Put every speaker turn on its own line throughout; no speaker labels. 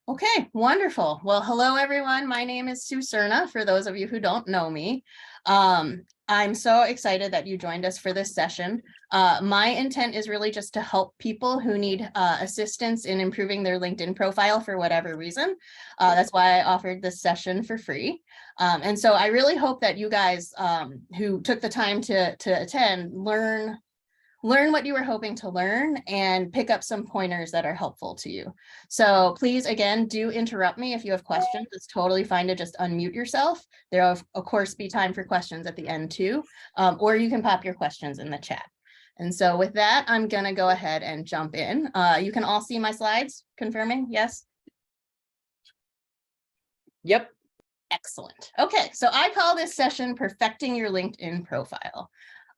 Okay, wonderful. Well, hello, everyone. My name is Sue Cerna, for those of you who don't know me. I'm so excited that you joined us for this session. My intent is really just to help people who need assistance in improving their LinkedIn profile for whatever reason. That's why I offered this session for free. And so I really hope that you guys who took the time to attend learn what you were hoping to learn and pick up some pointers that are helpful to you. So please, again, do interrupt me if you have questions. It's totally fine to just unmute yourself. There will, of course, be time for questions at the end too, or you can pop your questions in the chat. And so with that, I'm going to go ahead and jump in. You can all see my slides, confirming, yes?
Yep.
Excellent. Okay, so I call this session Perfecting Your LinkedIn Profile.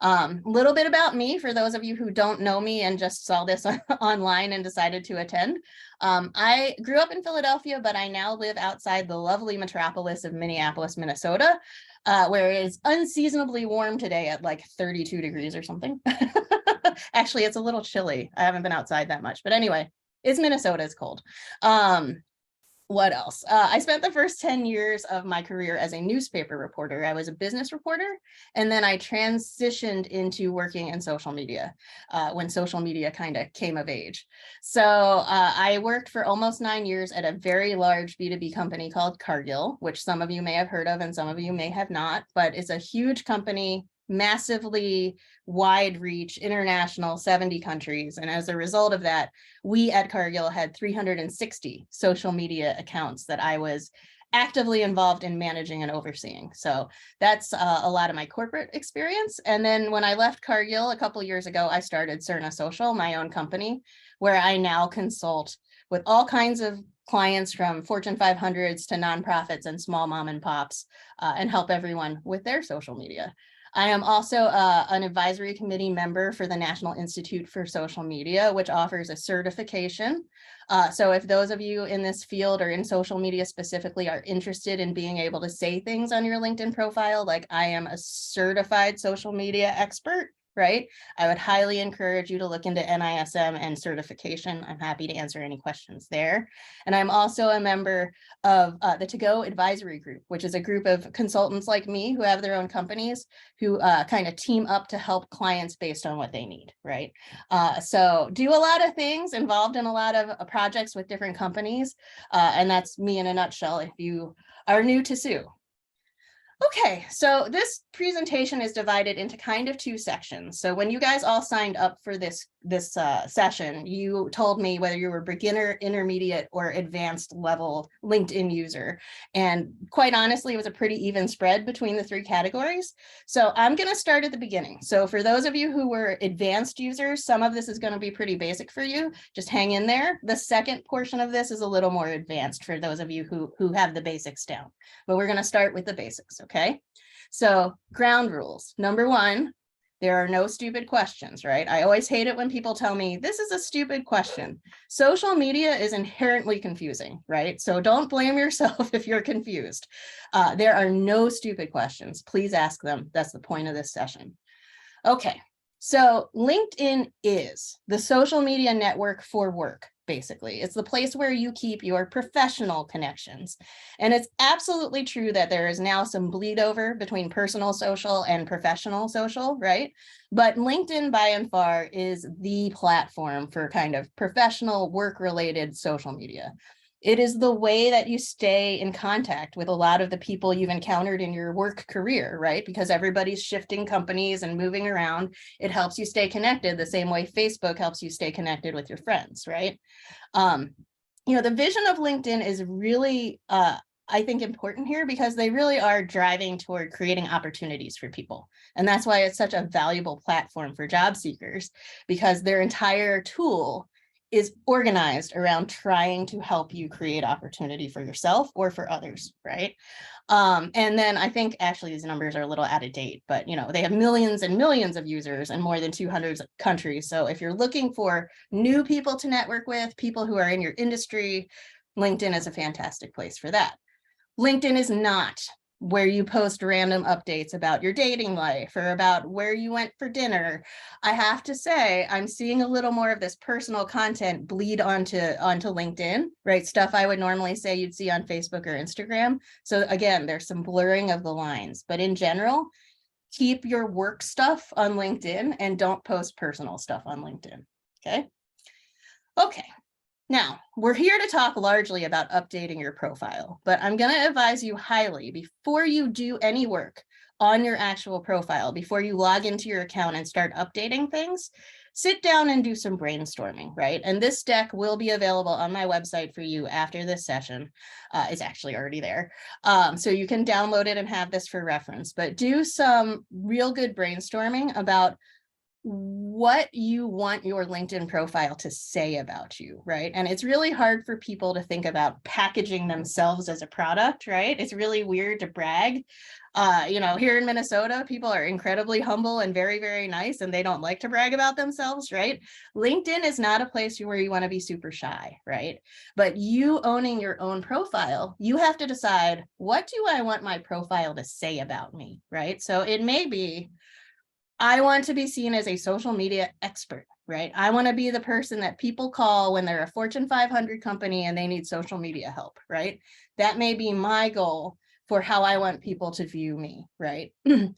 A little bit about me for those of you who don't know me and just saw this online and decided to attend. I grew up in Philadelphia, but I now live outside the lovely metropolis of Minneapolis, Minnesota, where it is unseasonably warm today at like 32 degrees or something. Actually, it's a little chilly. I haven't been outside that much, but anyway, it's Minnesota, it's cold. What else? I spent the first 10 years of my career as a newspaper reporter. I was a business reporter, and then I transitioned into working in social media when social media kind of came of age. So I worked for almost 9 years at a very large B2B company called Cargill, which some of you may have heard of and some of you may have not, but it's a huge company, massively wide reach, international, 70 countries. And as a result of that, we at Cargill had 360 social media accounts that I was actively involved in managing and overseeing. So that's a lot of my corporate experience. And then when I left Cargill a couple of years ago, I started Cerna Social, my own company, where I now consult with all kinds of clients from Fortune 500s to nonprofits and small mom and pops and help everyone with their social media. I am also an advisory committee member for the National Institute for Social Media, which offers a certification. So if those of you in this field or in social media specifically are interested in being able to say things on your LinkedIn profile, like I am a certified social media expert, right? I would highly encourage you to look into NISM and certification. I'm happy to answer any questions there. And I'm also a member of the To Go Advisory Group, which is a group of consultants like me who have their own companies who kind of team up to help clients based on what they need, right? So do a lot of things, involved in a lot of projects with different companies. And that's me in a nutshell if you are new to Sue. Okay, so this presentation is divided into kind of two sections. So when you guys all signed up for this session, you told me whether you were beginner, intermediate, or advanced level LinkedIn user. And quite honestly, it was a pretty even spread between the three categories. So I'm going to start at the beginning. So for those of you who were advanced users, some of this is going to be pretty basic for you. Just hang in there. The second portion of this is a little more advanced for those of you who have the basics down. But we're going to start with the basics, okay? So ground rules. Number one, there are no stupid questions, right? I always hate it when people tell me this is a stupid question. Social media is inherently confusing, right? So don't blame yourself if you're confused. There are no stupid questions. Please ask them. That's the point of this session. Okay, so LinkedIn is the social media network for work. Basically, it's the place where you keep your professional connections. And it's absolutely true that there is now some bleed over between personal social and professional social, right? But LinkedIn by and far is the platform for kind of professional work-related social media. It is the way that you stay in contact with a lot of the people you've encountered in your work career, right? Because everybody's shifting companies and moving around. It helps you stay connected the same way Facebook helps you stay connected with your friends, right? The vision of LinkedIn is really, I think, important here because they really are driving toward creating opportunities for people. And that's why it's such a valuable platform for job seekers, because their entire tool is organized around trying to help you create opportunity for yourself or for others, right? And then I think actually these numbers are a little out of date, but they have millions and millions of users in more than 200 countries. So if you're looking for new people to network with, people who are in your industry, LinkedIn is a fantastic place for that. LinkedIn is not where you post random updates about your dating life or about where you went for dinner. I have to say, I'm seeing a little more of this personal content bleed onto LinkedIn, right? Stuff I would normally say you'd see on Facebook or Instagram. So again, there's some blurring of the lines, but in general, keep your work stuff on LinkedIn and don't post personal stuff on LinkedIn, okay? Okay. Now, we're here to talk largely about updating your profile, but I'm going to advise you highly before you do any work on your actual profile, before you log into your account and start updating things, sit down and do some brainstorming, right? And this deck will be available on my website for you after this session. It's actually already there. So you can download it and have this for reference, but do some real good brainstorming about what you want your LinkedIn profile to say about you, right? And it's really hard for people to think about packaging themselves as a product, right? It's really weird to brag. Here in Minnesota, people are incredibly humble and very, very nice, and they don't like to brag about themselves, right? LinkedIn is not a place where you want to be super shy, right? But you owning your own profile, you have to decide, what do I want my profile to say about me, right? So it may be, I want to be seen as a social media expert, right? I want to be the person that people call when they're a Fortune 500 company and they need social media help, right? That may be my goal for how I want people to view me, right?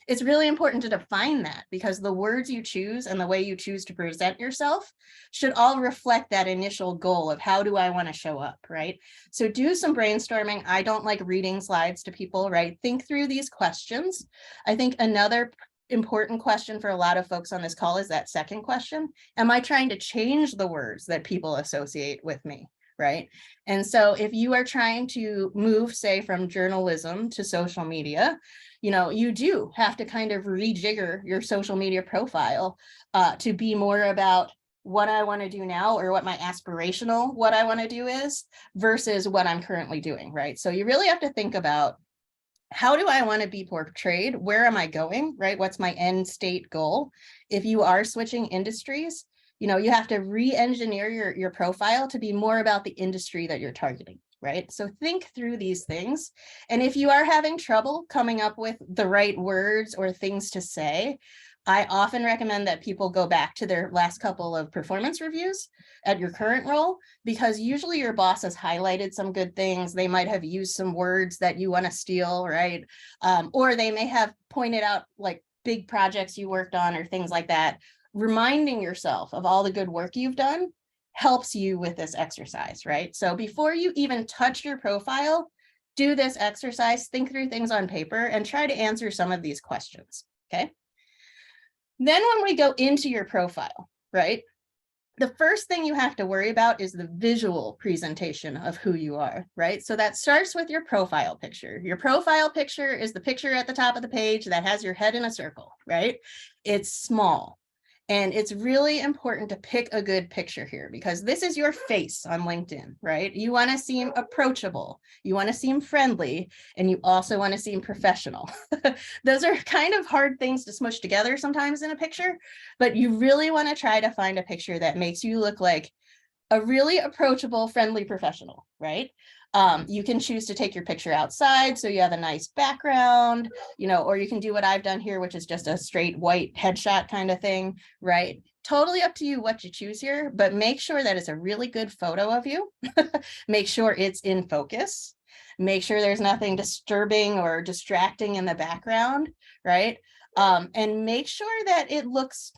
It's really important to define that, because the words you choose and the way you choose to present yourself should all reflect that initial goal of how do I want to show up, right? So do some brainstorming. I don't like reading slides to people, right? Think through these questions. I think another important question for a lot of folks on this call is that second question. Am I trying to change the words that people associate with me, right? And so if you are trying to move, say, from journalism to social media, you do have to kind of rejigger your social media profile to be more about what I want to do now, or what my aspirational, what I want to do is, versus what I'm currently doing, right? So you really have to think about, how do I want to be portrayed? Where am I going, right? What's my end state goal? If you are switching industries, you have to re-engineer your profile to be more about the industry that you're targeting, right? So think through these things. And if you are having trouble coming up with the right words or things to say, I often recommend that people go back to their last couple of performance reviews at your current role, because usually your boss has highlighted some good things. They might have used some words that you want to steal, right? Or they may have pointed out like big projects you worked on or things like that. Reminding yourself of all the good work you've done helps you with this exercise, right? So before you even touch your profile, do this exercise, think through things on paper, and try to answer some of these questions, okay? Then when we go into your profile, right, the first thing you have to worry about is the visual presentation of who you are, right? So that starts with your profile picture. Your profile picture is the picture at the top of the page that has your head in a circle, right? It's small. And it's really important to pick a good picture here, because this is your face on LinkedIn, right? You want to seem approachable, you want to seem friendly, and you also want to seem professional. Those are kind of hard things to smush together sometimes in a picture, but you really want to try to find a picture that makes you look like a really approachable, friendly professional, right? You can choose to take your picture outside so you have a nice background, or you can do what I've done here, which is just a straight white headshot kind of thing, right? Totally up to you what you choose here, but make sure that it's a really good photo of you. Make sure it's in focus. Make sure there's nothing disturbing or distracting in the background, right? And make sure that it looks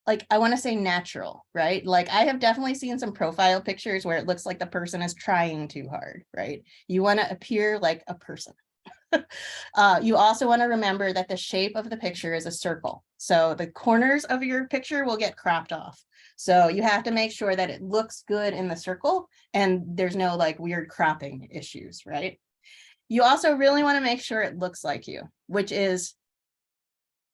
like, I want to say natural, right? Like I have definitely seen some profile pictures where it looks like the person is trying too hard, right? You want to appear like a person. You also want to remember that the shape of the picture is a circle. So the corners of your picture will get cropped off. So you have to make sure that it looks good in the circle and there's no like weird cropping issues, right? You also really want to make sure it looks like you, which is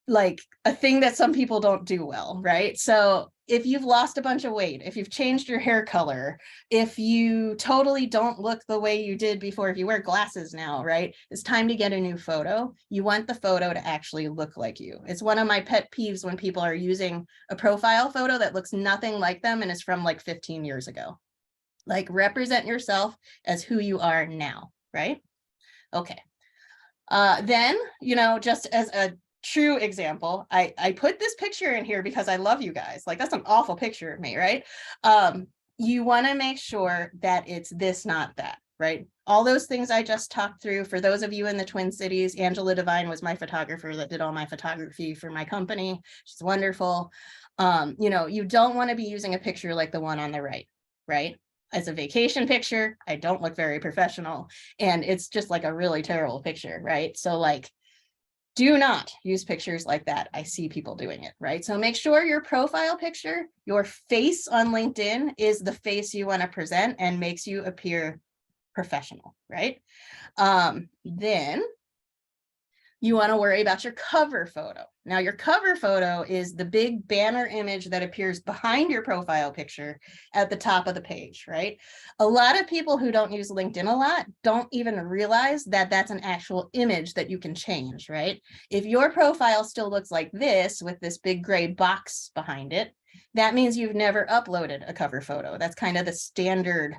like a thing that some people don't do well, right? So if you've lost a bunch of weight, if you've changed your hair color, if you totally don't look the way you did before, if you wear glasses now, right? It's time to get a new photo. You want the photo to actually look like you. It's one of my pet peeves when people are using a profile photo that looks nothing like them and is from like 15 years ago. Like represent yourself as who you are now, right? Okay. Then, you know, just as a true example, I put this picture in here because I love you guys. Like, that's an awful picture of me, right? You want to make sure that it's this, not that, right? All those things I just talked through. For those of you in the Twin Cities, Angela Devine was my photographer that did all my photography for my company. She's wonderful. You know, you don't want to be using a picture like the one on the right? As a vacation picture, I don't look very professional, and it's just like a really terrible picture, right? So like, do not use pictures like that. I see people doing it, right? So make sure your profile picture, your face on LinkedIn, is the face you want to present and makes you appear professional, right? Then you want to worry about your cover photo. Now, your cover photo is the big banner image that appears behind your profile picture at the top of the page, right? A lot of people who don't use LinkedIn a lot don't even realize that that's an actual image that you can change, right? If your profile still looks like this with this big gray box behind it, that means you've never uploaded a cover photo. That's kind of the standard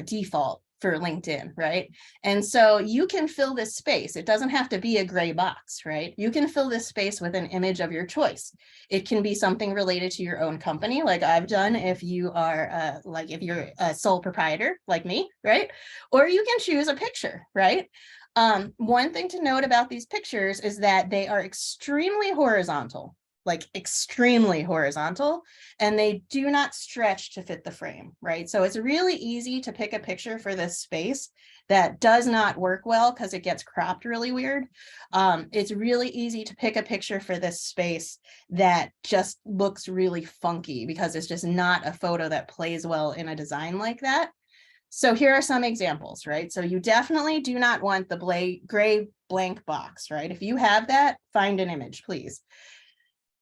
default for LinkedIn, right? And so you can fill this space. It doesn't have to be a gray box, right? You can fill this space with an image of your choice. It can be something related to your own company, like I've done if you are if you're a sole proprietor like me, right? Or you can choose a picture, right? One thing to note about these pictures is that they are extremely horizontal, like extremely horizontal, and they do not stretch to fit the frame, right? So it's really easy to pick a picture for this space that does not work well because it gets cropped really weird. It's really easy to pick a picture for this space that just looks really funky because it's just not a photo that plays well in a design like that. So here are some examples, right? So you definitely do not want the gray blank box, right? If you have that, find an image, please.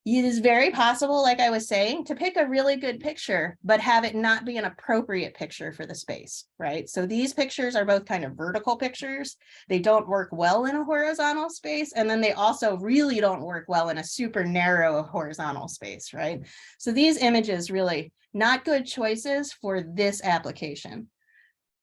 It is very possible, like I was saying, to pick a really good picture, but have it not be an appropriate picture for the space, right? So these pictures are both kind of vertical pictures. They don't work well in a horizontal space. And then they also really don't work well in a super narrow horizontal space, right? So these images really not good choices for this application.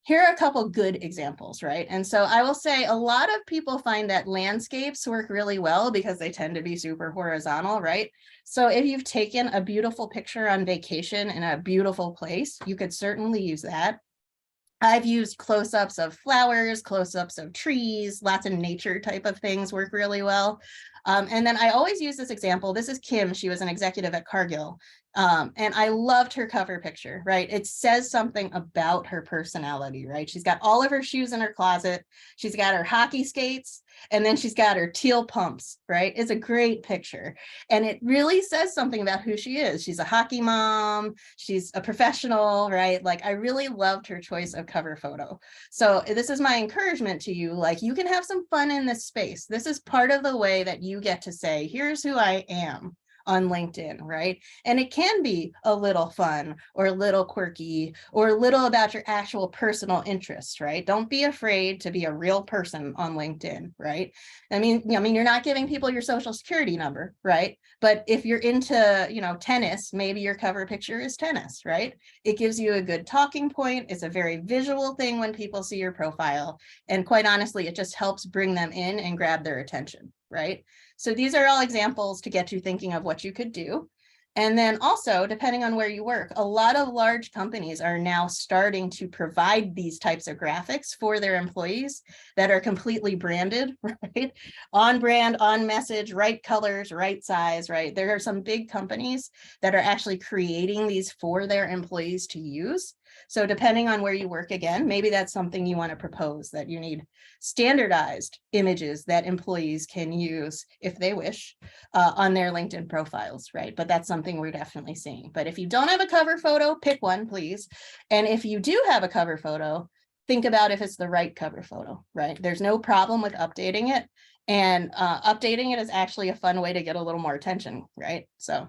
Here are a couple good examples, right? And so I will say a lot of people find that landscapes work really well because they tend to be super horizontal, right? So if you've taken a beautiful picture on vacation in a beautiful place, you could certainly use that. I've used close-ups of flowers, close-ups of trees, lots of nature type of things work really well. And then I always use this example. This is Kim. She was an executive at Cargill. And I loved her cover picture, right? It says something about her personality, right? She's got all of her shoes in her closet. She's got her hockey skates, and then she's got her teal pumps, right? It's a great picture. And it really says something about who she is. She's a hockey mom. She's a professional, right? Like, I really loved her choice of cover photo. So this is my encouragement to you. Like, you can have some fun in this space. This is part of the way that you get to say, here's who I am on LinkedIn, right? And it can be a little fun or a little quirky or a little about your actual personal interests, right? Don't be afraid to be a real person on LinkedIn, right? I mean, you're not giving people your social security number, right? But if you're into, tennis, maybe your cover picture is tennis, right? It gives you a good talking point. It's a very visual thing when people see your profile. And quite honestly, it just helps bring them in and grab their attention, right? So these are all examples to get you thinking of what you could do. And then also, depending on where you work, a lot of large companies are now starting to provide these types of graphics for their employees that are completely branded, right? On brand, on message, right colors, right size, right? There are some big companies that are actually creating these for their employees to use. So depending on where you work, again, maybe that's something you want to propose, that you need standardized images that employees can use if they wish on their LinkedIn profiles, right? But that's something we're definitely seeing. But if you don't have a cover photo, pick one, please. And if you do have a cover photo, think about if it's the right cover photo, right? There's no problem with updating it. And updating it is actually a fun way to get a little more attention, right? So,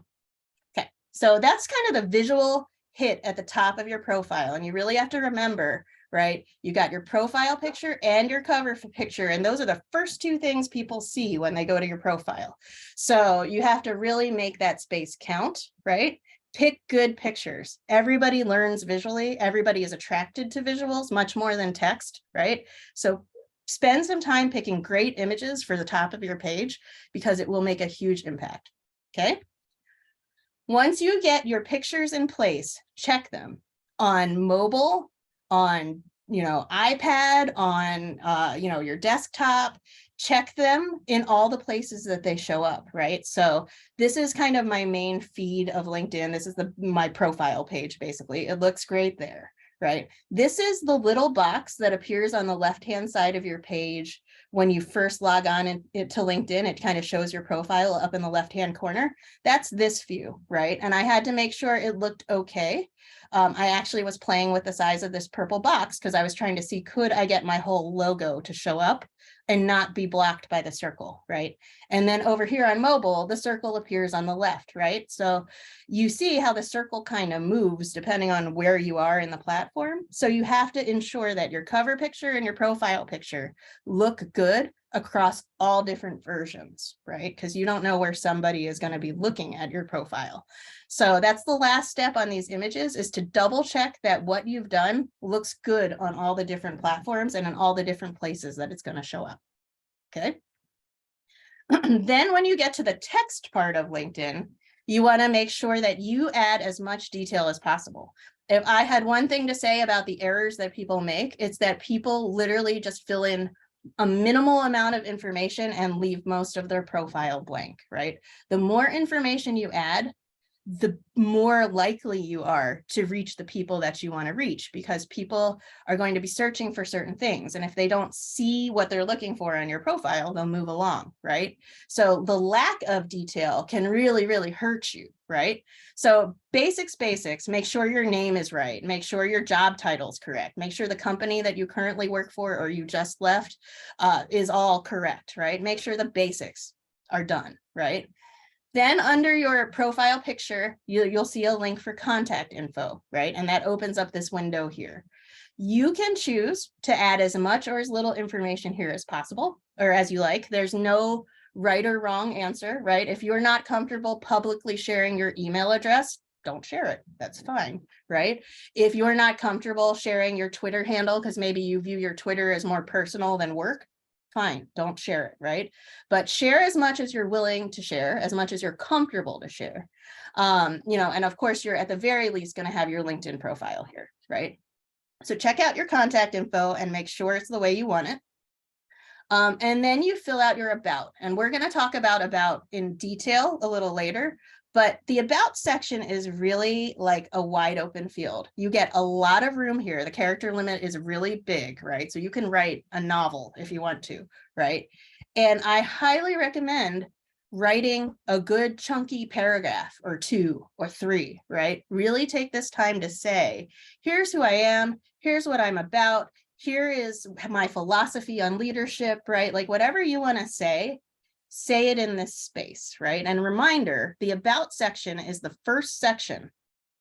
okay. So that's kind of the visual hit at the top of your profile. And you really have to remember, right? You got your profile picture and your cover picture. And those are the first two things people see when they go to your profile. So you have to really make that space count, right? Pick good pictures. Everybody learns visually. Everybody is attracted to visuals much more than text, right? So spend some time picking great images for the top of your page because it will make a huge impact. Okay. Once you get your pictures in place, check them on mobile, on iPad, on your desktop. Check them in all the places that they show up, right? So this is kind of my main feed of LinkedIn. This is my profile page, basically. It looks great there, right? This is the little box that appears on the left-hand side of your page when you first log on to LinkedIn. It kind of shows your profile up in the left-hand corner. That's this view, right? And I had to make sure it looked okay. I actually was playing with the size of this purple box because I was trying to see, could I get my whole logo to show up and not be blocked by the circle, right? And then over here on mobile, the circle appears on the left, right? So you see how the circle kind of moves depending on where you are in the platform. So you have to ensure that your cover picture and your profile picture look good across all different versions, right? Because you don't know where somebody is going to be looking at your profile. So that's the last step on these images, is to double check that what you've done looks good on all the different platforms and in all the different places that it's going to show up. Okay. Then when you get to the text part of LinkedIn, you want to make sure that you add as much detail as possible. If I had one thing to say about the errors that people make, it's that people literally just fill in a minimal amount of information and leave most of their profile blank, right? The more information you add, the more likely you are to reach the people that you want to reach, because people are going to be searching for certain things. And if they don't see what they're looking for on your profile, they'll move along, right? So the lack of detail can really, really hurt you, right? So basics, make sure your name is right. Make sure your job title is correct. Make sure the company that you currently work for or you just left is all correct, right? Make sure the basics are done, right? Then under your profile picture, you'll see a link for contact info, right? And that opens up this window here. You can choose to add as much or as little information here as possible, or as you like. There's no right or wrong answer, right? If you're not comfortable publicly sharing your email address, don't share it. That's fine, right? If you're not comfortable sharing your Twitter handle because maybe you view your Twitter as more personal than work, fine, don't share it, right? But share as much as you're willing to share, as much as you're comfortable to share. And of course, you're at the very least going to have your LinkedIn profile here, right? So check out your contact info and make sure it's the way you want it. And then you fill out your about, and we're going to talk about in detail a little later. But the about section is really like a wide open field. You get a lot of room here. The character limit is really big, right? So you can write a novel if you want to, right? And I highly recommend writing a good chunky paragraph or 2 or 3, right? Really take this time to say, here's who I am, here's what I'm about, here is my philosophy on leadership, right? Like whatever you want to say it in this space, right? And reminder, the about section is the first section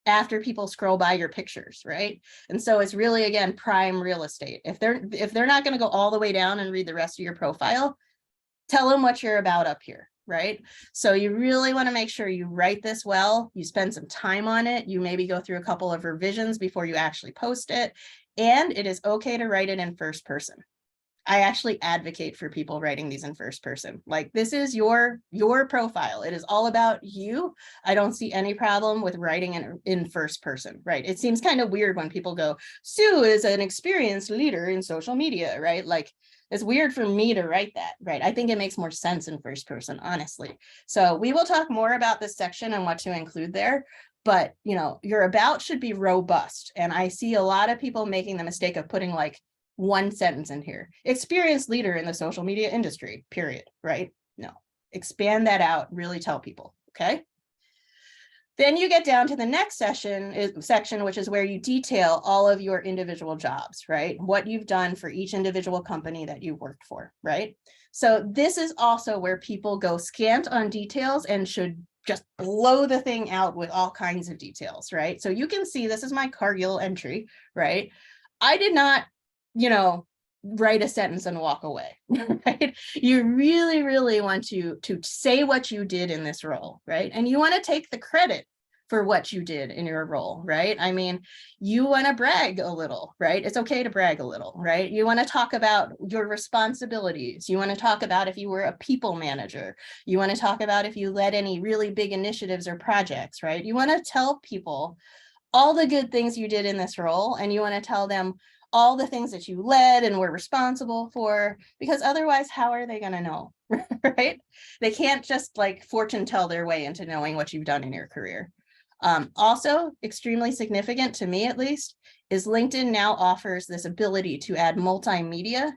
after people scroll by your pictures, right? And so it's really, again, prime real estate. If they're not going to go all the way down and read the rest of your profile, tell them what you're about up here, right? So you really want to make sure you write this well, you spend some time on it, you maybe go through a couple of revisions before you actually post it, and it is okay to write it in first person. I actually advocate for people writing these in first person. Like, this is your profile. It is all about you. I don't see any problem with writing in first person, right? It seems kind of weird when people go, Sue is an experienced leader in social media, right? Like, it's weird for me to write that, right? I think it makes more sense in first person, honestly. So we will talk more about this section and what to include there. But, your about should be robust. And I see a lot of people making the mistake of putting like one sentence in here. Experienced leader in the social media industry, period, right? No, expand that out, really tell people, okay? Then you get down to the next section, which is where you detail all of your individual jobs, right? What you've done for each individual company that you've worked for, right? So this is also where people go scant on details and should just blow the thing out with all kinds of details, right? So you can see this is my Cargill entry, right? I did not, write a sentence and walk away, right? You really, really want to say what you did in this role, right? And you want to take the credit for what you did in your role, right? I mean, you want to brag a little, right? It's okay to brag a little, right? You want to talk about your responsibilities. You want to talk about if you were a people manager. You want to talk about if you led any really big initiatives or projects, right? You want to tell people all the good things you did in this role, and you want to tell them all the things that you led and were responsible for, because otherwise, how are they going to know, right? They can't just like fortune tell their way into knowing what you've done in your career. Also, extremely significant to me, at least, is LinkedIn now offers this ability to add multimedia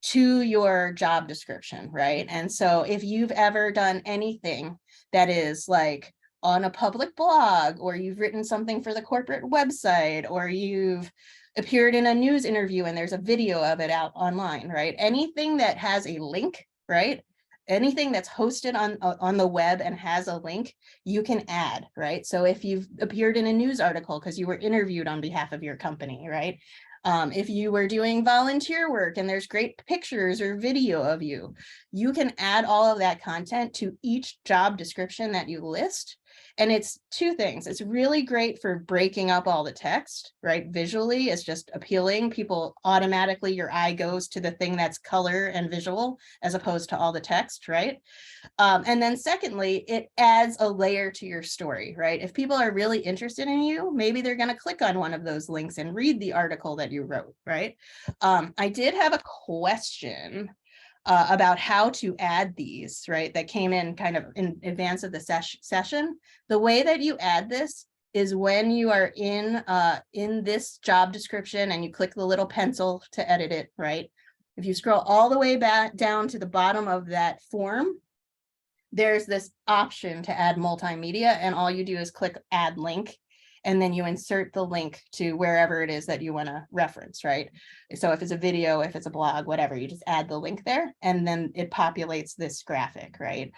to your job description, right? And so if you've ever done anything that is like on a public blog, or you've written something for the corporate website, or you've appeared in a news interview and there's a video of it out online, right? Anything that has a link, right? Anything that's hosted on the web and has a link, you can add, right? So if you've appeared in a news article because you were interviewed on behalf of your company, right? If you were doing volunteer work and there's great pictures or video of you, you can add all of that content to each job description that you list. And it's two things. It's really great for breaking up all the text, right? Visually, it's just appealing. People automatically, your eye goes to the thing that's color and visual as opposed to all the text, right? And then secondly, it adds a layer to your story, right? If people are really interested in you, maybe they're going to click on one of those links and read the article that you wrote, right? I did have a question about how to add these, right? That came in kind of in advance of the session. The way that you add this is when you are in this job description and you click the little pencil to edit it, right? If you scroll all the way back down to the bottom of that form, there's this option to add multimedia, and all you do is click add link, and then you insert the link to wherever it is that you want to reference, right? So if it's a video, if it's a blog, whatever, you just add the link there, and then it populates this graphic, right?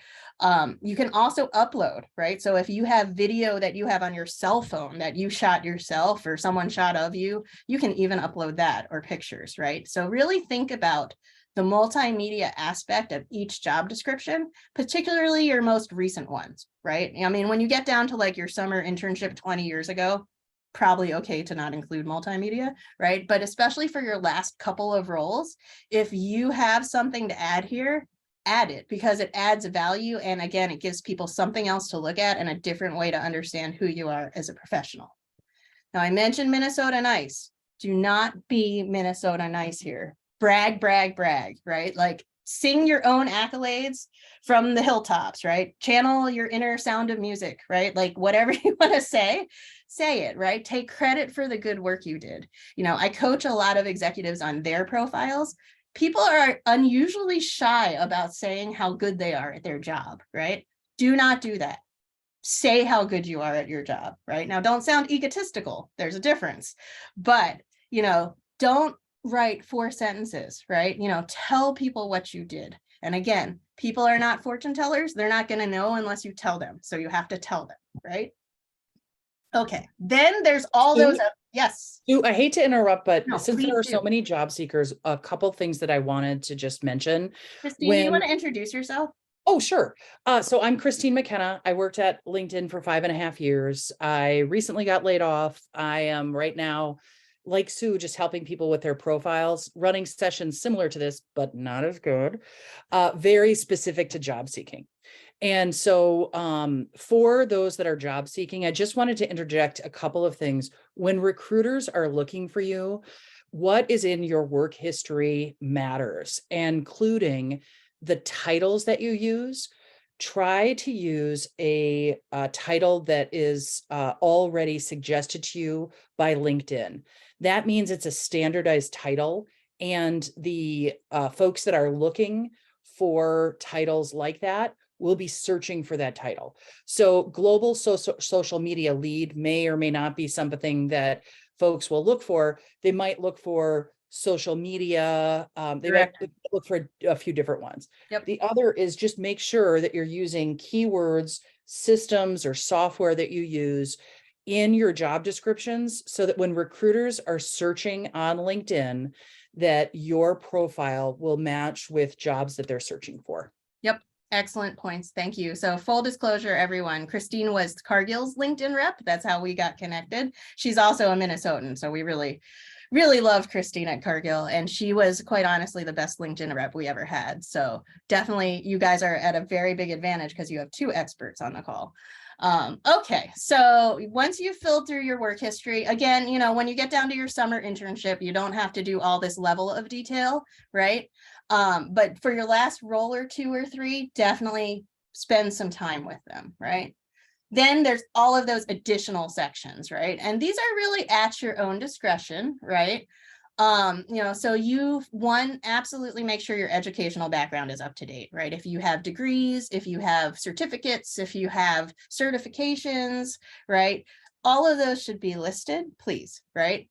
You can also upload, right? So if you have video that you have on your cell phone that you shot yourself or someone shot of you, you can even upload that, or pictures, right? So really think about the multimedia aspect of each job description, particularly your most recent ones, right? I mean, when you get down to like your summer internship 20 years ago, probably okay to not include multimedia, right? But especially for your last couple of roles, if you have something to add here, add it, because it adds value. And again, it gives people something else to look at and a different way to understand who you are as a professional. Now, I mentioned Minnesota nice. Do not be Minnesota nice here. Brag, brag, brag, right? Like sing your own accolades from the hilltops, right? Channel your inner sound of music, right? Like whatever you want to say it, right? Take credit for the good work you did. You know, I coach a lot of executives on their profiles. People are unusually shy about saying how good they are at their job, right? Do not do that. Say how good you are at your job, right? Now, don't sound egotistical. There's a difference, but, you know, don't write 4 sentences, right? You know, tell people what you did. And again, people are not fortune tellers. They're not going to know unless you tell them. So you have to tell them, right? Okay. Then there's all those. Yes.
Sue, I hate to interrupt, but
No,
since
please
there are
do.
so many job seekers, a couple things that I wanted to just mention.
Christine, do you want to introduce yourself?
Oh, sure. So I'm Christine McKenna. I worked at LinkedIn for 5.5 years. I recently got laid off. I am right now, like Sue, just helping people with their profiles, running sessions similar to this, but not as good, very specific to job seeking. And so for those that are job seeking, I just wanted to interject a couple of things. When recruiters are looking for you, what is in your work history matters, including the titles that you use. Try to use a title that is already suggested to you by LinkedIn. That means it's a standardized title, and the folks that are looking for titles like that will be searching for that title. So global social media lead may or may not be something that folks will look for. They might look for social media. They might look for a few different ones.
Yep.
The other is just make sure that you're using keywords, systems, or software that you use in your job descriptions, so that when recruiters are searching on LinkedIn, that your profile will match with jobs that they're searching for.
Yep. Excellent points. Thank you. So full disclosure, everyone, Christine was Cargill's LinkedIn rep. That's how we got connected. She's also a Minnesotan. So we really, really love Christine at Cargill. And she was quite honestly the best LinkedIn rep we ever had. So definitely you guys are at a very big advantage because you have two experts on the call. Okay, so once you've filled through your work history, again, you know, when you get down to your summer internship, you don't have to do all this level of detail, right? But for your last role or two or three, definitely spend some time with them, right? Then there's all of those additional sections, right? And these are really at your own discretion, right? You know, so absolutely make sure your educational background is up to date, right? If you have degrees, if you have certificates, if you have certifications, right? All of those should be listed, please, right?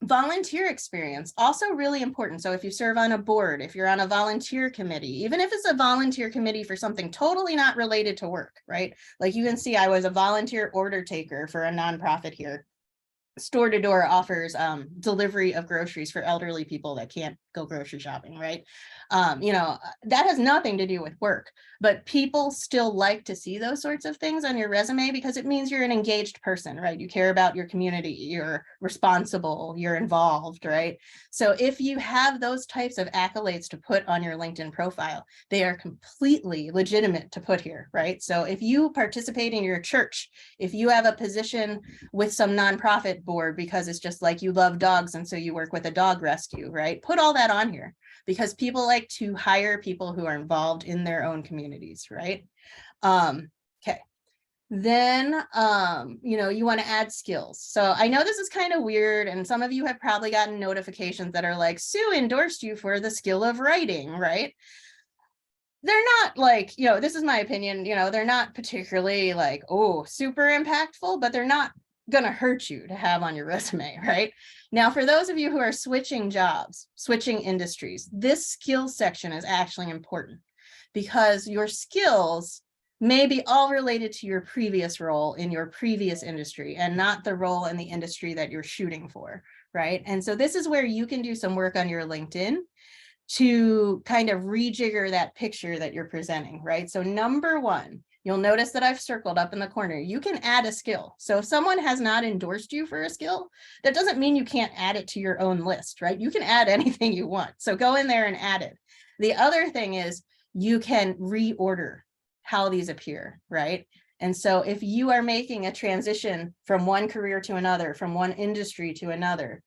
Volunteer experience, also really important. So if you serve on a board, if you're on a volunteer committee, even if it's a volunteer committee for something totally not related to work, right? Like you can see, I was a volunteer order taker for a nonprofit here. Store to door offers delivery of groceries for elderly people that can't go grocery shopping, right? You know, that has nothing to do with work, but people still like to see those sorts of things on your resume because it means you're an engaged person, right? You care about your community, you're responsible, you're involved, right? So if you have those types of accolades to put on your LinkedIn profile, they are completely legitimate to put here, right? So if you participate in your church, if you have a position with some nonprofit board because it's just like you love dogs and so you work with a dog rescue, right? Put all that on here because people like to hire people who are involved in their own communities, right? Okay. Then, you know, you want to add skills. So I know this is kind of weird, and some of you have probably gotten notifications that are like, Sue endorsed you for the skill of writing, right? They're not like, you know, this is my opinion, you know, they're not particularly like, oh, super impactful, but they're not going to hurt you to have on your resume, right? Now, for those of you who are switching jobs, switching industries, this skills section is actually important because your skills may be all related to your previous role in your previous industry and not the role in the industry that you're shooting for, right? And so this is where you can do some work on your LinkedIn to kind of rejigger that picture that you're presenting, right? So number one, you'll notice that I've circled up in the corner, you can add a skill. So if someone has not endorsed you for a skill, that doesn't mean you can't add it to your own list, right? You can add anything you want. So go in there and add it. The other thing is you can reorder how these appear, right? And so if you are making a transition from one career to another, from one industry to another,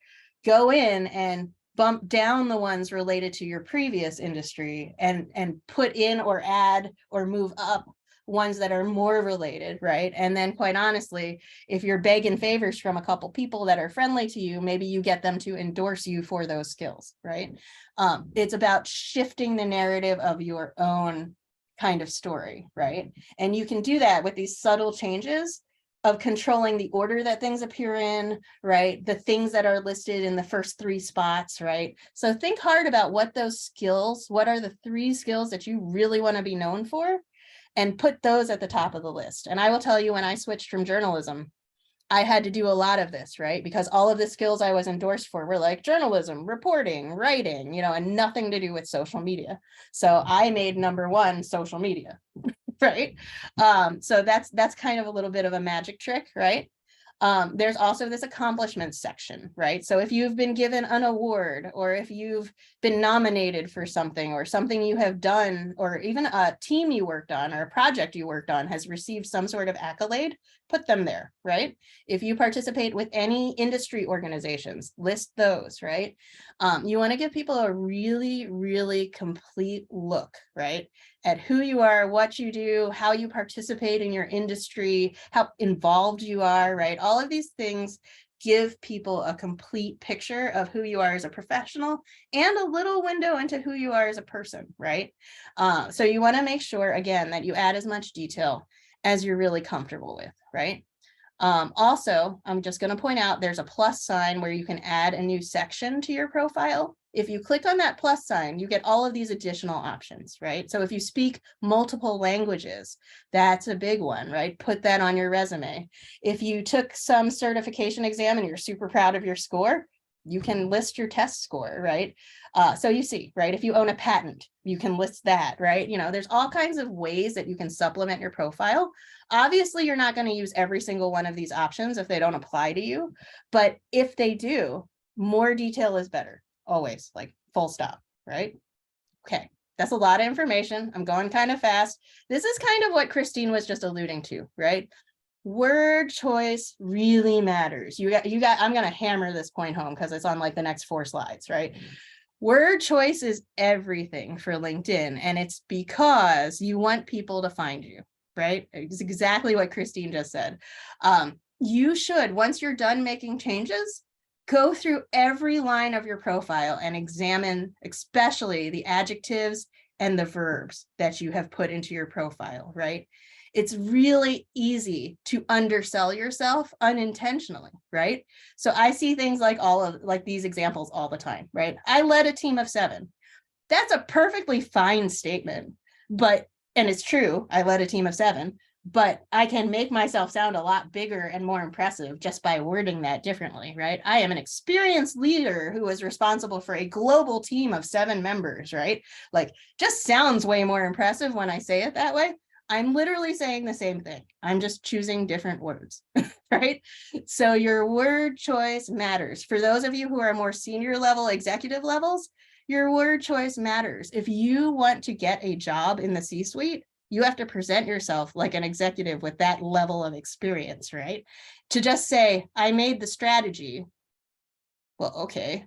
go in and bump down the ones related to your previous industry and put in or add or move up ones that are more related, right? And then quite honestly, if you're begging favors from a couple people that are friendly to you, maybe you get them to endorse you for those skills, right? It's about shifting the narrative of your own kind of story, right? And you can do that with these subtle changes of controlling the order that things appear in, right? The things that are listed in the first three spots, right? So think hard about what those skills, what are the three skills that you really want to be known for, and put those at the top of the list. And I will tell you, when I switched from journalism, I had to do a lot of this, right? Because all of the skills I was endorsed for were like journalism, reporting, writing, you know, and nothing to do with social media. So I made number one social media. Right? So that's kind of a little bit of a magic trick, right? There's also this accomplishments section, right? So if you've been given an award, or if you've been nominated for something, or something you have done, or even a team you worked on, or a project you worked on has received some sort of accolade, put them there, right? If you participate with any industry organizations, list those, right? You want to give people a really, really complete look, right? At who you are, what you do, how you participate in your industry, how involved you are, right? All of these things give people a complete picture of who you are as a professional and a little window into who you are as a person, right? So you want to make sure, again, that you add as much detail as you're really comfortable with, right? Also, I'm just going to point out there's a plus sign where you can add a new section to your profile. If you click on that plus sign, you get all of these additional options, right? So if you speak multiple languages, that's a big one, right? Put that on your resume. If you took some certification exam and you're super proud of your score, You can list your test score, right? So you see, right, if you own a patent, you can list that, right? There's all kinds of ways that you can supplement your profile. Obviously, you're not going to use every single one of these options if they don't apply to you, but if they do, more detail is better, always, like full stop, right? Okay, that's a lot of information. I'm going kind of fast. This is kind of what Christine was just alluding to, right? Word choice really matters. I'm going to hammer this point home because it's on like the next 4 slides, right? Word choice is everything for LinkedIn, and it's because you want people to find you, right? It's exactly what Christine just said. You should, once you're done making changes, go through every line of your profile and examine especially the adjectives and the verbs that you have put into your profile, right? It's really easy to undersell yourself unintentionally, right? So I see things like these examples all the time, right? I led a team of 7. That's a perfectly fine statement, and it's true, I led a team of 7, but I can make myself sound a lot bigger and more impressive just by wording that differently, right? I am an experienced leader who is responsible for a global team of 7 members, right? Like, just sounds way more impressive when I say it that way. I'm literally saying the same thing. I'm just choosing different words, right? So your word choice matters. For those of you who are more senior level, executive levels, your word choice matters. If you want to get a job in the C-suite, you have to present yourself like an executive with that level of experience, right? To just say, I made the strategy. Well, okay,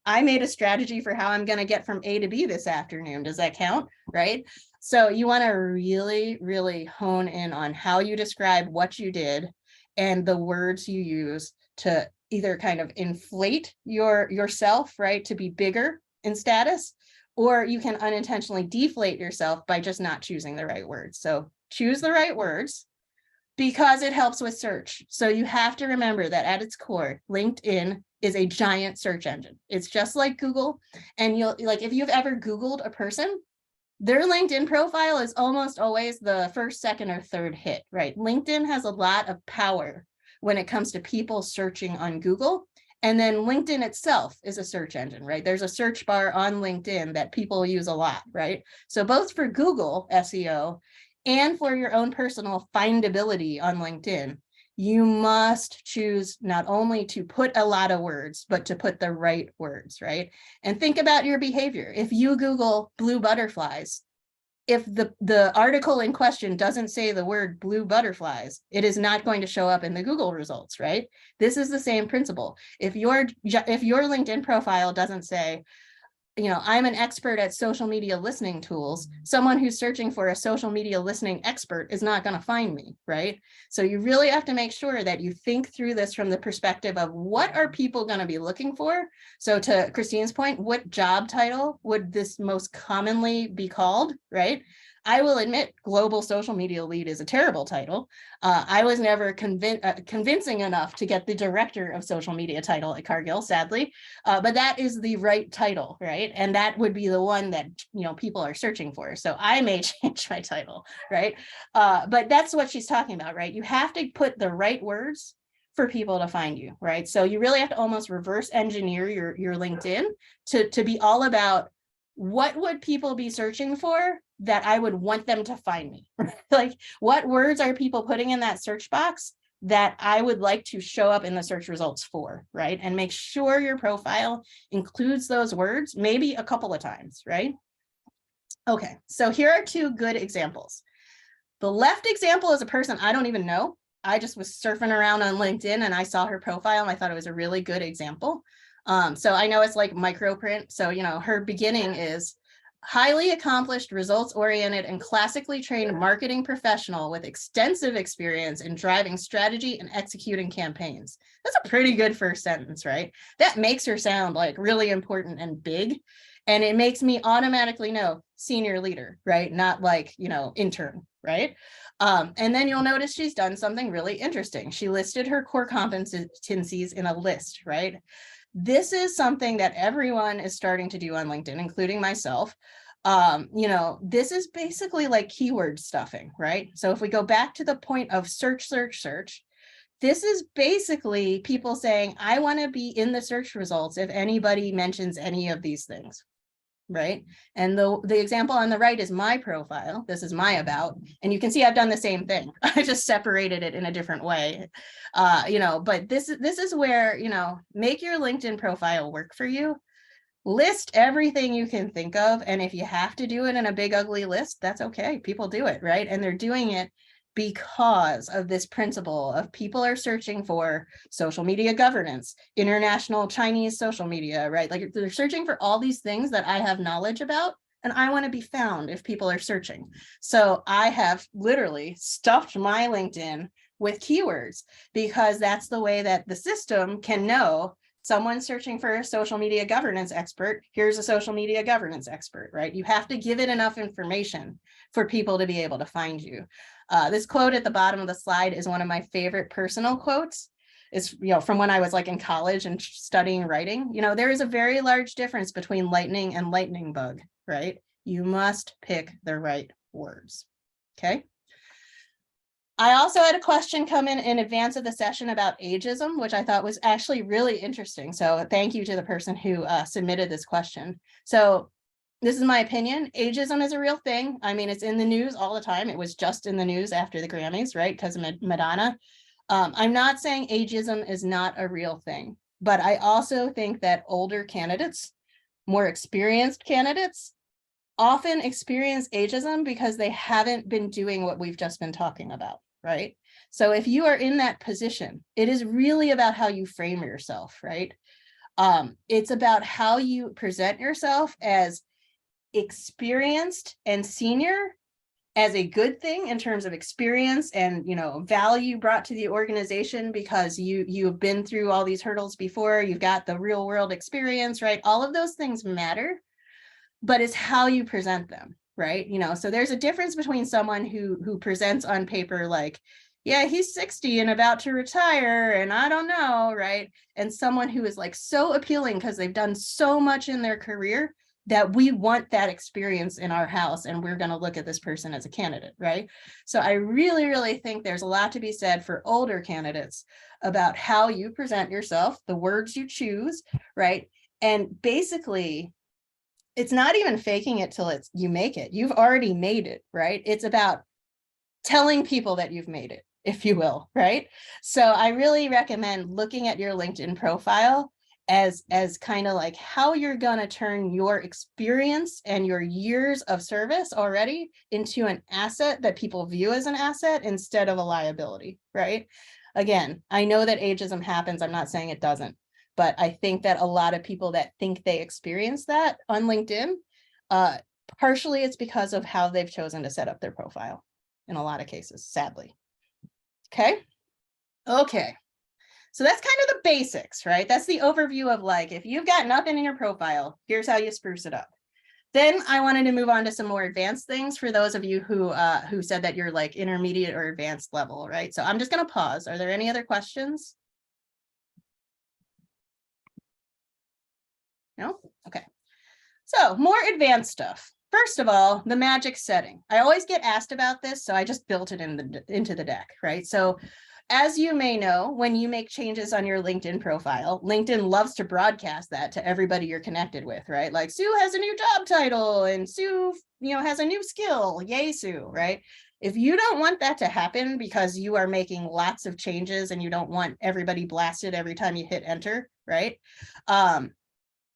I made a strategy for how I'm going to get from A to B this afternoon. Does that count? Right? So you want to really, really hone in on how you describe what you did and the words you use to either kind of inflate yourself, right, to be bigger in status, or you can unintentionally deflate yourself by just not choosing the right words. So choose the right words, because it helps with search. So you have to remember that at its core, LinkedIn is a giant search engine. It's just like Google. And if you've ever Googled a person, their LinkedIn profile is almost always the first, second, or third hit, right? LinkedIn has a lot of power when it comes to people searching on Google. And then LinkedIn itself is a search engine, right? There's a search bar on LinkedIn that people use a lot, right? So both for Google SEO and for your own personal findability on LinkedIn, you must choose not only to put a lot of words, but to put the right words, right? And think about your behavior. If you Google blue butterflies, if the article in question doesn't say the word blue butterflies, it is not going to show up in the Google results, right? This is the same principle. If your LinkedIn profile doesn't say, I'm an expert at social media listening tools, someone who's searching for a social media listening expert is not going to find me, right? So you really have to make sure that you think through this from the perspective of what are people going to be looking for? So to Christine's point, what job title would this most commonly be called, right? I will admit global social media lead is a terrible title. I was never convincing enough to get the director of social media title at Cargill, sadly, but that is the right title, right? And that would be the one that people are searching for. So I may change my title, right? But that's what she's talking about, right? You have to put the right words for people to find you, right? So you really have to almost reverse engineer your LinkedIn to be all about what would people be searching for that I would want them to find me. Like, what words are people putting in that search box that I would like to show up in the search results for, right? And make sure your profile includes those words, maybe a couple of times, right? Okay, so here are 2 good examples. The left example is a person I don't even know. I just was surfing around on LinkedIn and I saw her profile and I thought it was a really good example. So I know it's like microprint. So, her beginning is highly accomplished, results-oriented, and classically trained marketing professional with extensive experience in driving strategy and executing campaigns. That's a pretty good first sentence, right? That makes her sound like really important and big. And it makes me automatically know senior leader, right? Not like, intern, right? And then you'll notice she's done something really interesting. She listed her core competencies in a list, right? This is something that everyone is starting to do on LinkedIn, including myself. This is basically like keyword stuffing, right? So if we go back to the point of search, This is basically people saying, I want to be in the search results if anybody mentions any of these things, right? And the example on the right is my profile. This is my about, and you can see I've done the same thing. I just separated it in a different way, but this is where, make your LinkedIn profile work for you. List everything you can think of. And if you have to do it in a big, ugly list, that's okay. People do it, right? And they're doing it because of this principle of people are searching for social media governance, international Chinese social media, right? Like they're searching for all these things that I have knowledge about, and I want to be found if people are searching. So I have literally stuffed my LinkedIn with keywords because that's the way that the system can know someone's searching for a social media governance expert. Here's a social media governance expert, right? You have to give it enough information for people to be able to find you. This quote at the bottom of the slide is one of my favorite personal quotes. It's, from when I was like in college and studying writing. There is a very large difference between lightning and lightning bug, right? You must pick the right words. Okay. I also had a question come in advance of the session about ageism, which I thought was actually really interesting. So thank you to the person who submitted this question. So this is my opinion. Ageism is a real thing. I mean, it's in the news all the time. It was just in the news after the Grammys, right? Because of Madonna. I'm not saying ageism is not a real thing, but I also think that older candidates, more experienced candidates, often experience ageism because they haven't been doing what we've just been talking about, right? So if you are in that position, it is really about how you frame yourself, right? It's about how you present yourself as experienced and senior as a good thing in terms of experience and value brought to the organization because you've been through all these hurdles before, you've got the real world experience, right? All of those things matter, but it's how you present them, right? So there's a difference between someone who presents on paper like, yeah, he's 60 and about to retire and I don't know, right? And someone who is like so appealing because they've done so much in their career that we want that experience in our house and we're going to look at this person as a candidate, right? So I really, really think there's a lot to be said for older candidates about how you present yourself, the words you choose, right? And basically, it's not even faking it till you make it. You've already made it, right? It's about telling people that you've made it, if you will, right? So I really recommend looking at your LinkedIn profile as kind of like how you're going to turn your experience and your years of service already into an asset that people view as an asset instead of a liability, right? Again, I know that ageism happens. I'm not saying it doesn't, but I think that a lot of people that think they experience that on LinkedIn, partially it's because of how they've chosen to set up their profile in a lot of cases, sadly. Okay. So that's kind of the basics, right? That's the overview of like, if you've got nothing in your profile, here's how you spruce it up. Then I wanted to move on to some more advanced things for those of you who said that you're like intermediate or advanced level, right? So I'm just going to pause. Are there any other questions? No? Okay. So more advanced stuff. First of all, the magic setting. I always get asked about this, so I just built it into the deck, right? So as you may know, when you make changes on your LinkedIn profile, LinkedIn loves to broadcast that to everybody you're connected with, right? Like Sue has a new job title and Sue, has a new skill. Yay, Sue, right? If you don't want that to happen because you are making lots of changes and you don't want everybody blasted every time you hit enter, right?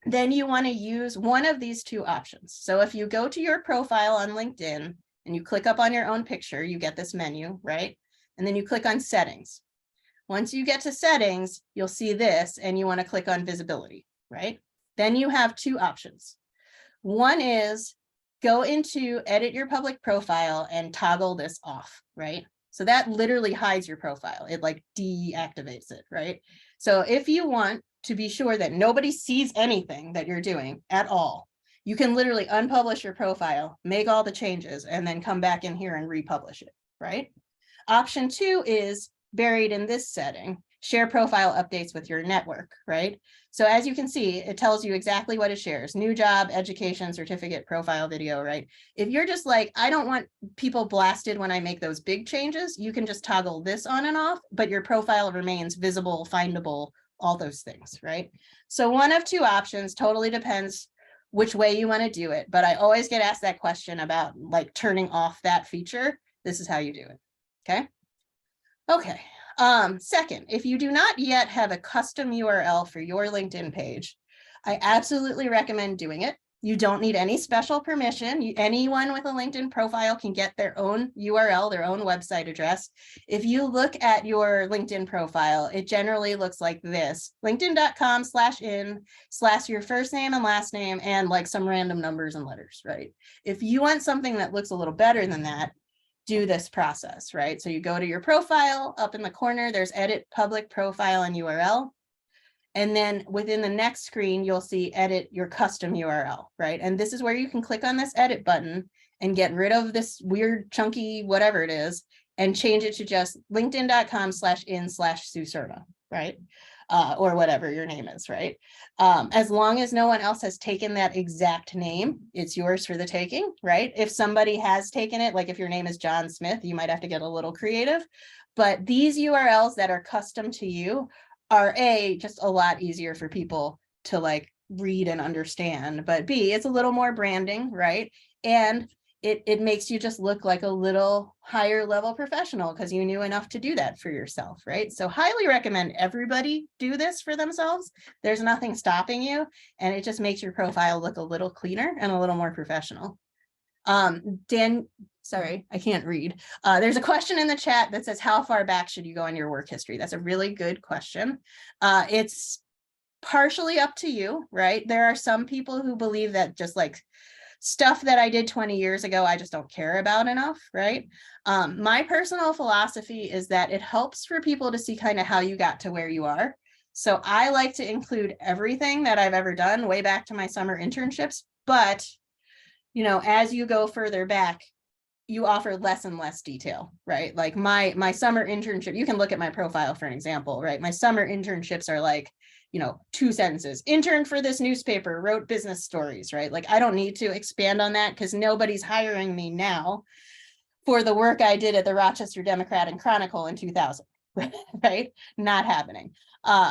Then you want to use one of these two options. So if you go to your profile on LinkedIn and you click up on your own picture, you get this menu, right? And then you click on settings. Once you get to settings, you'll see this and you want to click on visibility, right? Then you have two options. One is go into edit your public profile and toggle this off, right? So that literally hides your profile. It like deactivates it, right? So if you want to be sure that nobody sees anything that you're doing at all, you can literally unpublish your profile, make all the changes, and then come back in here and republish it, right? Option two is buried in this setting. share profile updates with your network, right? So as you can see, it tells you exactly what it shares: new job, education, certificate, profile, video, right? If you're just like, I don't want people blasted when I make those big changes, you can just toggle this on and off, but your profile remains visible, findable, all those things, right? So one of two options, totally depends which way you want to do it. But I always get asked that question about like turning off that feature. This is how you do it. Okay. Okay. Second, if you do not yet have a custom URL for your LinkedIn page, I absolutely recommend doing it. You don't need any special permission. Anyone with a LinkedIn profile can get their own URL, their own website address. If you look at your LinkedIn profile, it generally looks like this: linkedin.com/in/your first name and last name and like some random numbers and letters, right? If you want something that looks a little better than that, do this process, right? So you go to your profile, up in the corner, there's edit public profile and URL. And then within the next screen, you'll see edit your custom URL, right? And this is where you can click on this edit button and get rid of this weird chunky whatever it is and change it to just linkedin.com/in/Sue Serna, right? Or whatever your name is, right? As long as no one else has taken that exact name, it's yours for the taking, right? If somebody has taken it, like if your name is John Smith, you might have to get a little creative. But these URLs that are custom to you are A, just a lot easier for people to like read and understand, but B, it's a little more branding, right? And it makes you just look like a little higher level professional because you knew enough to do that for yourself, right? So highly recommend everybody do this for themselves. There's nothing stopping you, and it just makes your profile look a little cleaner and a little more professional. Dan, sorry, I can't read. There's a question in the chat that says, how far back should you go in your work history? That's a really good question. It's partially up to you, right? There are some people who believe that just like stuff that I did 20 years ago, I just don't care about enough, right? My personal philosophy is that it helps for people to see kind of how you got to where you are. So I like to include everything that I've ever done way back to my summer internships, but you know, as you go further back, you offer less and less detail, right? Like my summer internship, you can look at my profile for an example, right? My summer internships are like, you know, 2 sentences: interned for this newspaper, wrote business stories, right? Like I don't need to expand on that because nobody's hiring me now for the work I did at the Rochester Democrat and Chronicle in 2000, right? Not happening.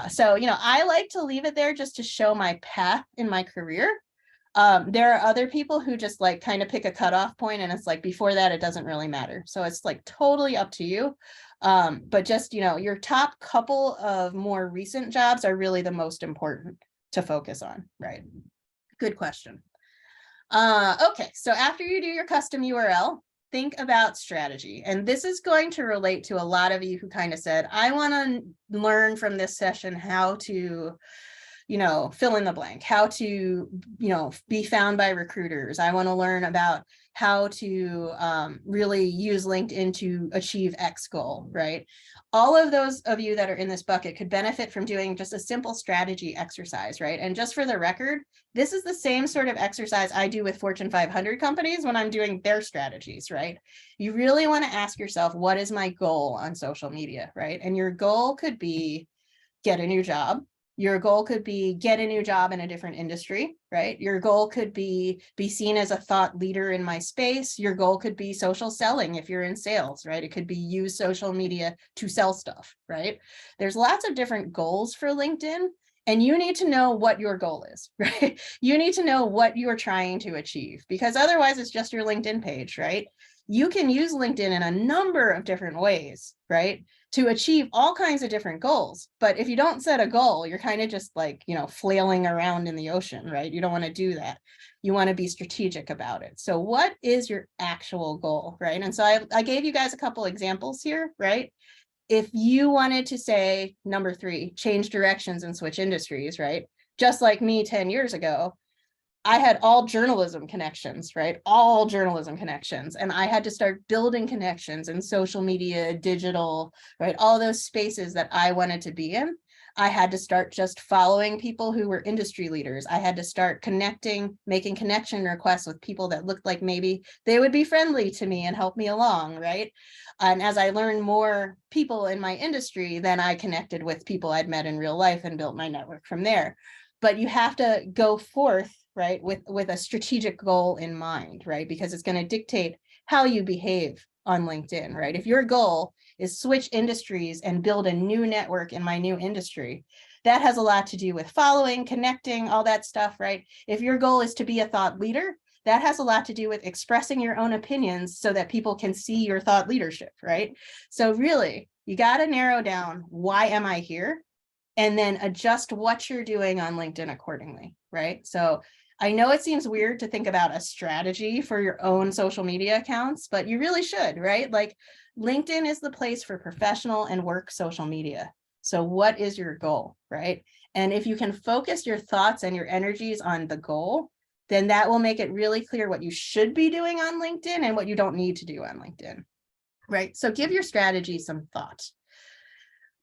So, you know, I like to leave it there just to show my path in my career. There are other people who just like kind of pick a cutoff point and it's like before that, it doesn't really matter. So it's like totally up to you. But just, you know, your top couple of more recent jobs are really the most important to focus on, right? Good question. Okay, so after you do your custom URL, think about strategy. And this is going to relate to a lot of you who kind of said, I want to learn from this session how to, you know, fill in the blank, how to, you know, be found by recruiters. I want to learn about how to really use LinkedIn to achieve X goal, right? All of those of you that are in this bucket could benefit from doing just a simple strategy exercise, right? And just for the record, this is the same sort of exercise I do with Fortune 500 companies when I'm doing their strategies, right? You really want to ask yourself, what is my goal on social media, right? And your goal could be get a new job. Your goal could be get a new job in a different industry, right? Your goal could be seen as a thought leader in my space. Your goal could be social selling if you're in sales, right? It could be use social media to sell stuff, right? There's lots of different goals for LinkedIn, and you need to know what your goal is, right? You need to know what you're trying to achieve, because otherwise it's just your LinkedIn page, right? You can use LinkedIn in a number of different ways, right, to achieve all kinds of different goals. But if you don't set a goal, you're kind of just like, you know, flailing around in the ocean, right? You don't want to do that. You want to be strategic about it. So what is your actual goal, right? And so I gave you guys a couple examples here, right? If you wanted to say, number 3, change directions and switch industries, right? Just like me 10 years ago, I had all journalism connections, right? All journalism connections. And I had to start building connections in social media, digital, right? All those spaces that I wanted to be in. I had to start just following people who were industry leaders. I had to start making connection requests with people that looked like maybe they would be friendly to me and help me along, right? And as I learned more people in my industry, then I connected with people I'd met in real life and built my network from there. But you have to go forth, right, with a strategic goal in mind, right? Because it's going to dictate how you behave on LinkedIn, right? If your goal is switch industries and build a new network in my new industry, that has a lot to do with following, connecting, all that stuff, right? If your goal is to be a thought leader, that has a lot to do with expressing your own opinions so that people can see your thought leadership, right? So really, you got to narrow down, why am I here? And then adjust what you're doing on LinkedIn accordingly, right? So I know it seems weird to think about a strategy for your own social media accounts, but you really should, right? Like LinkedIn is the place for professional and work social media. So what is your goal, right? And if you can focus your thoughts and your energies on the goal, then that will make it really clear what you should be doing on LinkedIn and what you don't need to do on LinkedIn, right? So give your strategy some thought.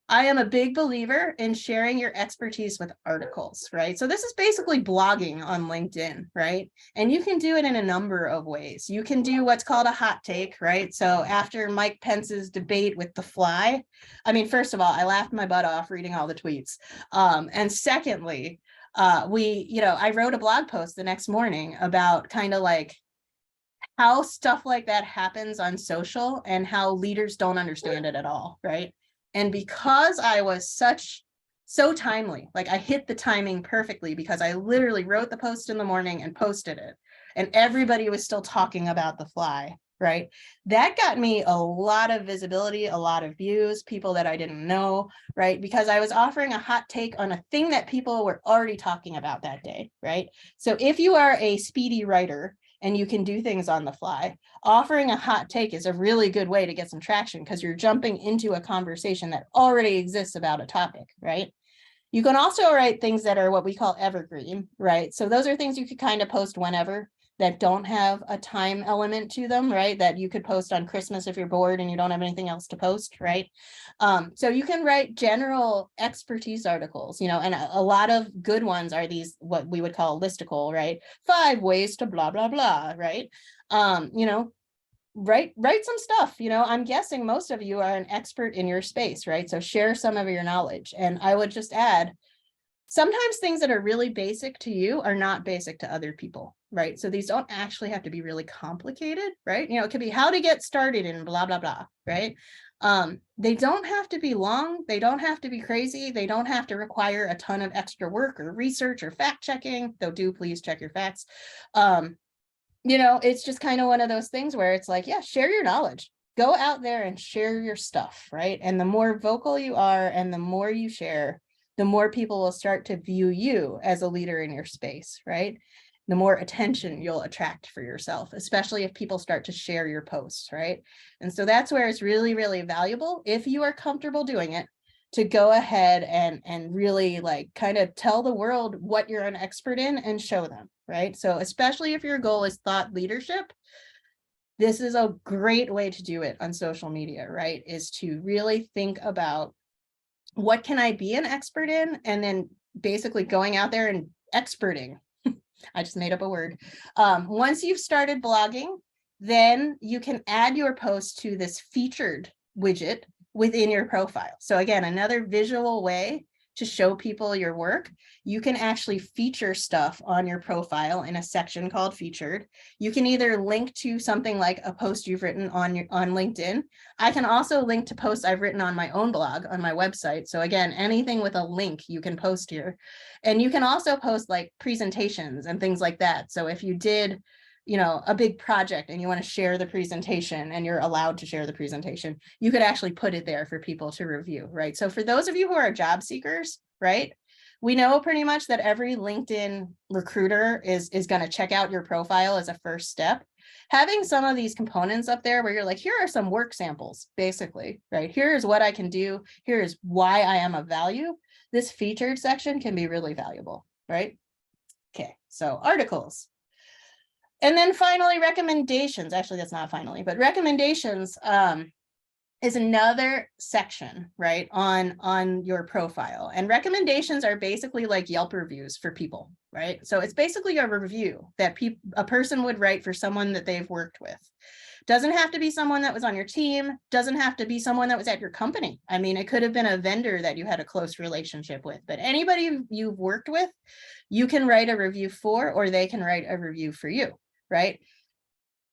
I am a big believer in sharing your expertise with articles, right? So this is basically blogging on LinkedIn, right? And you can do it in a number of ways. You can do what's called a hot take, right? So after Mike Pence's debate with the fly, I mean, first of all, I laughed my butt off reading all the tweets. And secondly, I wrote a blog post the next morning about kind of like how stuff like that happens on social and how leaders don't understand it at all, right? And because I was so timely, like I hit the timing perfectly because I literally wrote the post in the morning and posted it, and everybody was still talking about the fly, right? That got me a lot of visibility, a lot of views, people that I didn't know, right? Because I was offering a hot take on a thing that people were already talking about that day, right? So if you are a speedy writer and you can do things on the fly, offering a hot take is a really good way to get some traction because you're jumping into a conversation that already exists about a topic, right? You can also write things that are what we call evergreen, right? So those are things you could kind of post whenever, that don't have a time element to them, right? That you could post on Christmas if you're bored and you don't have anything else to post, right? So you can write general expertise articles, and a lot of good ones are these, what we would call listicle, right? 5 ways to blah, blah, blah, right? Write some stuff. I'm guessing most of you are an expert in your space, right? So share some of your knowledge. And I would just add, sometimes things that are really basic to you are not basic to other people, right? So these don't actually have to be really complicated, right? It could be how to get started in blah, blah, blah, right? They don't have to be long. They don't have to be crazy. They don't have to require a ton of extra work or research or fact checking, though do please check your facts. It's just kind of one of those things where it's like, yeah, share your knowledge. Go out there and share your stuff, right? And the more vocal you are and the more you share, the more people will start to view you as a leader in your space, right? The more attention you'll attract for yourself, especially if people start to share your posts, right? And so that's where it's really, really valuable, if you are comfortable doing it, to go ahead and really like kind of tell the world what you're an expert in and show them, right? So especially if your goal is thought leadership, this is a great way to do it on social media, right? Is to really think about, what can I be an expert in? And then basically going out there and experting. I just made up a word. Once you've started blogging, then you can add your post to this featured widget within your profile. So again, another visual way to show people your work. You can actually feature stuff on your profile in a section called featured. You can either link to something like a post you've written on LinkedIn. I can also link to posts I've written on my own blog on my website. So again, anything with a link you can post here. And you can also post like presentations and things like that. So if you did a big project and you want to share the presentation and you're allowed to share the presentation, you could actually put it there for people to review, right? So for those of you who are job seekers, right, we know pretty much that every LinkedIn recruiter is going to check out your profile as a first step. Having some of these components up there where you're like, here are some work samples, basically, right? Here's what I can do. Here's why I am of value. This featured section can be really valuable, right? Okay, so articles. And then finally, recommendations. Actually, that's not finally, but recommendations. is another section, right, on your profile. And recommendations are basically like Yelp reviews for people, right? So it's basically a review that a person would write for someone that they've worked with. Doesn't have to be someone that was on your team, doesn't have to be someone that was at your company. I mean, it could have been a vendor that you had a close relationship with, but anybody you've worked with, you can write a review for, or they can write a review for you, right?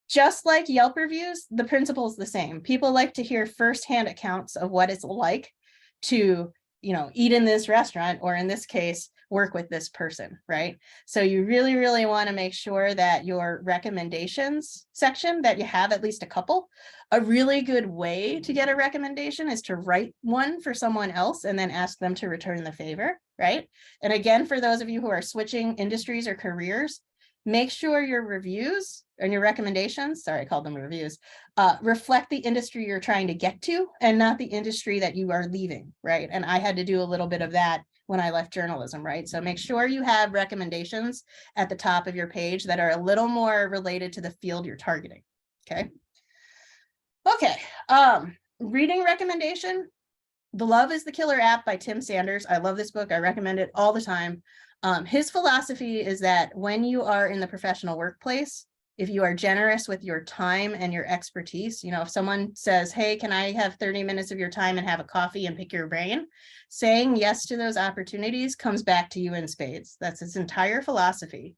Just like Yelp reviews, the principle is the same. People like to hear firsthand accounts of what it's like to, eat in this restaurant, or in this case, work with this person, right? So you really, really want to make sure that your recommendations section, that you have at least a couple. A really good way to get a recommendation is to write one for someone else and then ask them to return the favor, right? And again, for those of you who are switching industries or careers, make sure your reviews and your recommendations, sorry, I called them reviews, reflect the industry you're trying to get to and not the industry that you are leaving, right? And I had to do a little bit of that when I left journalism, right? So make sure you have recommendations at the top of your page that are a little more related to the field you're targeting, okay? Okay, reading recommendation. The Love is the Killer app by Tim Sanders. I love this book. I recommend it all the time. His philosophy is that when you are in the professional workplace, if you are generous with your time and your expertise, if someone says, hey, can I have 30 minutes of your time and have a coffee and pick your brain? Saying yes to those opportunities comes back to you in spades. That's his entire philosophy.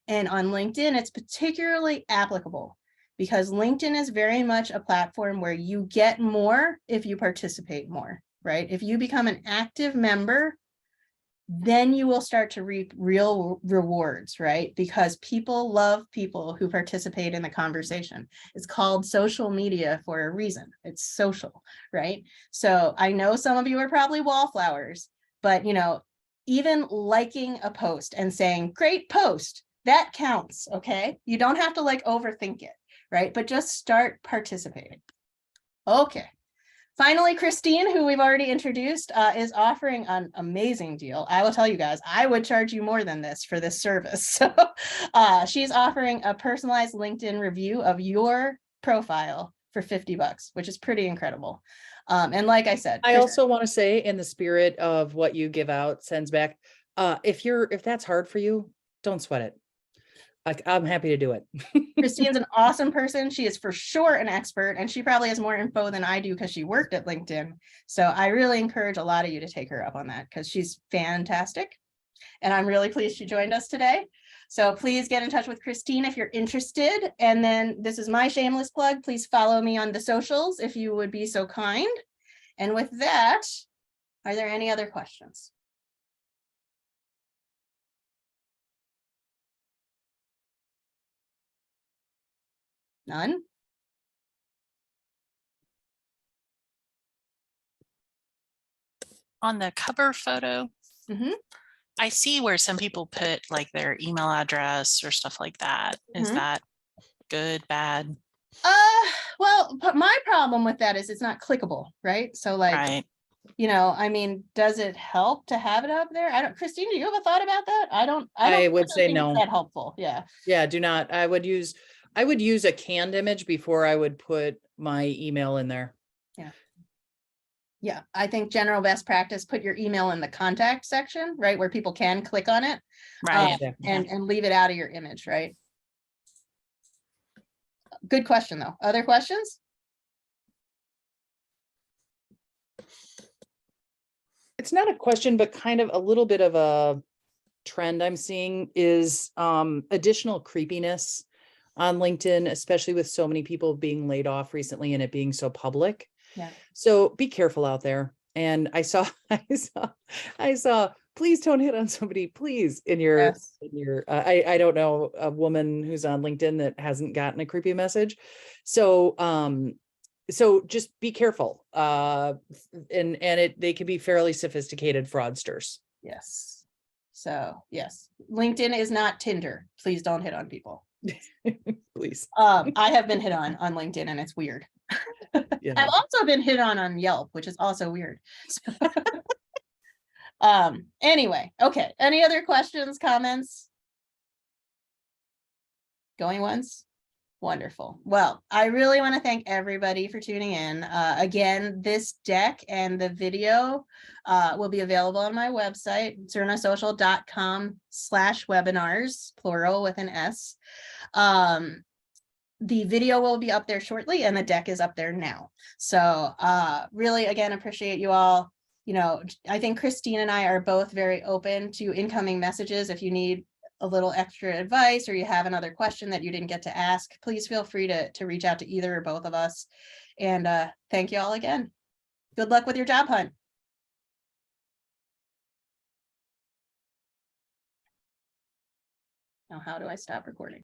And on LinkedIn, it's particularly applicable because LinkedIn is very much a platform where you get more if you participate more, right? If you become an active member, then you will start to reap real rewards, right? Because people love people who participate in the conversation. It's called social media for a reason. It's social, right? So I know some of you are probably wallflowers, but even liking a post and saying, great post, that counts, okay? You don't have to overthink it, right? But just start participating. Okay. Finally, Christine, who we've already introduced, is offering an amazing deal. I will tell you guys, I would charge you more than this for this service. So she's offering a personalized LinkedIn review of your profile for $50, which is pretty incredible. And like I said,
I also want to say, in the spirit of what you give out sends back, if that's hard for you, don't sweat it. I'm happy to do it.
Christine's an awesome person. She is for sure an expert, and she probably has more info than I do because she worked at LinkedIn. So I really encourage a lot of you to take her up on that because she's fantastic. And I'm really pleased she joined us today. So please get in touch with Christine if you're interested. And then this is my shameless plug. Please follow me on the socials if you would be so kind. And with that, are there any other questions? None?
On the cover photo,
Mm-hmm.
I see where some people put like their email address or stuff like that. Is that good, bad?
Well, but my problem with that is it's not clickable, right? So
Right.
I mean, does it help to have it up there? Christine, do you have a thought about that?
I would say
think
no.
it's that helpful. Yeah.
Yeah, do not. I would use a canned image before I would put my email in there.
Yeah. Yeah, I think general best practice, put your email in the contact section, right, where people can click on it.
Right.
And leave it out of your image, right? Good question, though. Other questions?
It's not a question, but kind of a little bit of a trend I'm seeing is additional creepiness on LinkedIn, especially with so many people being laid off recently and it being so public.
Yeah.
So be careful out there. And I saw, please don't hit on somebody, please, in your, I don't know a woman who's on LinkedIn that hasn't gotten a creepy message. So, so just be careful. And they can be fairly sophisticated fraudsters.
Yes. So yes, LinkedIn is not Tinder. Please don't hit on people.
Please.
I have been hit on LinkedIn and it's weird.
Yeah.
I've also been hit on Yelp, which is also weird. Anyway, okay. Any other questions, comments? Going once? Wonderful. Well, I really want to thank everybody for tuning in. Again, this deck and the video will be available on my website, cernasocial.com/webinars, plural with an S. The video will be up there shortly and the deck is up there now. So really, again, appreciate you all. You know, I think Christine and I are both very open to incoming messages. If you need a little extra advice or you have another question that you didn't get to ask, please feel free to reach out to either or both of us. And thank you all again. Good luck with your job hunt. Now, how do I stop recording?